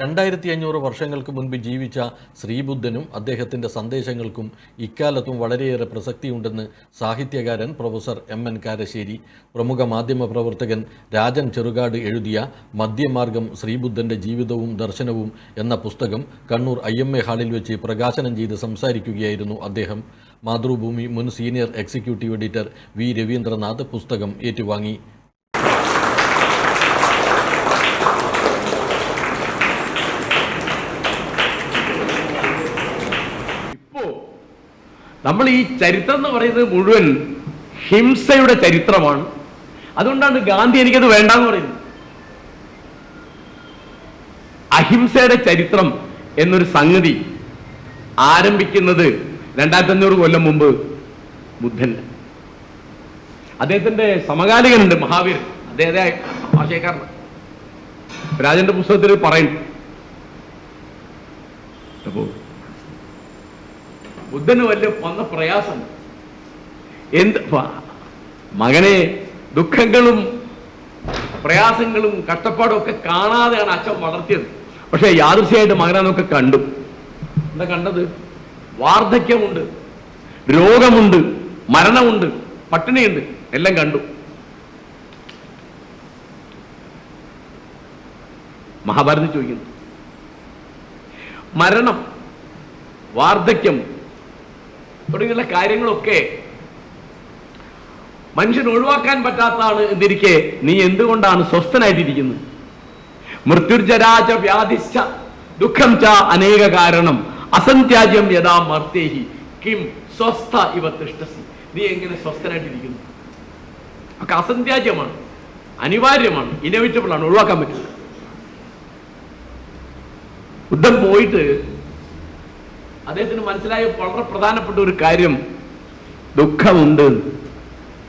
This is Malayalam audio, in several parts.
2500 വർഷങ്ങൾക്ക് മുൻപ് ജീവിച്ച ശ്രീബുദ്ധനും അദ്ദേഹത്തിൻ്റെ സന്ദേശങ്ങൾക്കും ഇക്കാലത്തും വളരെയേറെ പ്രസക്തിയുണ്ടെന്ന് സാഹിത്യകാരൻ പ്രൊഫസർ എം.എൻ. കാരശ്ശേരി. പ്രമുഖ മാധ്യമപ്രവർത്തകൻ രാജൻ ചെറുകാട് എഴുതിയ മധ്യമാർഗം ശ്രീബുദ്ധൻ്റെ ജീവിതവും ദർശനവും എന്ന പുസ്തകം കണ്ണൂർ IMA ഹാളിൽ വെച്ച് പ്രകാശനം ചെയ്ത് സംസാരിക്കുകയായിരുന്നു അദ്ദേഹം. മാതൃഭൂമി മുൻ senior executive editor V. Ravindranath പുസ്തകം ഏറ്റുവാങ്ങി. നമ്മൾ ഈ ചരിത്രം എന്ന് പറയുന്നത് മുഴുവൻ ഹിംസയുടെ ചരിത്രമാണ്. അതുകൊണ്ടാണ് ഗാന്ധി എനിക്കത് വേണ്ടെന്ന് പറയുന്നത്. അഹിംസയുടെ ചരിത്രം എന്നൊരു സംഗതി ആരംഭിക്കുന്നത് 2500 കൊല്ലം മുമ്പ് ബുദ്ധൻ. അദ്ദേഹത്തിന്റെ സമകാലികനുണ്ട് മഹാവീർ, അദ്ദേഹത്തെ ആശയക്കാരനാണ്. രാജന്റെ പുസ്തകത്തിൽ പറയുന്നു. അപ്പോ ബുദ്ധന് വലിയ വന്ന പ്രയാസം എന്ത് മകനെ ദുഃഖങ്ങളും പ്രയാസങ്ങളും കഷ്ടപ്പാടും ഒക്കെ കാണാതെയാണ് അച്ഛൻ വളർത്തിയത്. പക്ഷെ യാദൃശ്യമായിട്ട് മകനൊക്കെ കണ്ടു. എന്താ കണ്ടത്? വാർദ്ധക്യമുണ്ട്, രോഗമുണ്ട്, മരണമുണ്ട്, പട്ടിണിയുണ്ട്, എല്ലാം കണ്ടു. മഹാഭാരതം ചോദിക്കുന്നു, മരണം, വാർദ്ധക്യം തുടങ്ങിയുള്ള കാര്യങ്ങളൊക്കെ മനുഷ്യൻ ഒഴിവാക്കാൻ പറ്റാത്തതാണ് എന്നിരിക്കെ നീ എന്തുകൊണ്ടാണ് സ്വസ്ഥനായിട്ടിരിക്കുന്നത്? മൃത്യുർജരാച വ്യാധിശ്ച ദുഃഖം ച അനേക കാരണം അസന്ത്യാജ്യം യഥാ മർത്തേഹി കിം സ്വസ്ഥ ഇവ തിഷ്ഠസി. നീ എങ്ങനെ സ്വസ്ഥനായിട്ടിരിക്കുന്നു? ഒക്കെ അസന്ത്യാജ്യമാണ്, അനിവാര്യമാണ്, ഇനവിറ്റബിൾ ആണ്, ഒഴിവാക്കാൻ പറ്റില്ല. ബുദ്ധൻ പോയിട്ട് അദ്ദേഹത്തിന് മനസ്സിലായ വളരെ പ്രധാനപ്പെട്ട ഒരു കാര്യം, ദുഃഖമുണ്ട്.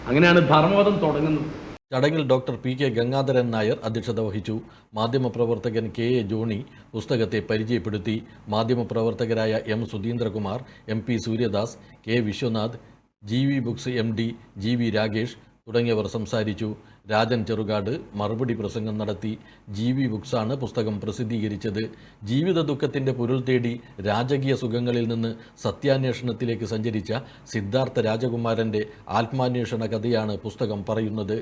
അങ്ങനെയാണ് ധർമ്മപദം തുടങ്ങുന്നത്. ചടങ്ങിൽ ഡോക്ടർ PK ഗംഗാധരൻ നായർ അധ്യക്ഷത വഹിച്ചു. മാധ്യമപ്രവർത്തകൻ KA ജോണി പുസ്തകത്തെ പരിചയപ്പെടുത്തി. മാധ്യമപ്രവർത്തകരായ M Sudheendrakumar, MP Suryadas, K Viswanath, GV Books MD GV Ragesh തുടങ്ങിയവർ സംസാരിച്ചു. രാജൻ ചെറുകാട് മറുപടി പ്രസംഗം നടത്തി. GV ബുക്സാണ് പുസ്തകം പ്രസിദ്ധീകരിച്ചത്. ജീവിത ദുഃഖത്തിൻ്റെ പൊരുൾ തേടി രാജകീയ സുഖങ്ങളിൽ നിന്ന് സത്യാന്വേഷണത്തിലേക്ക് സഞ്ചരിച്ച സിദ്ധാർത്ഥ രാജകുമാരൻ്റെ ആത്മാന്വേഷണ കഥയാണ് പുസ്തകം പറയുന്നത്.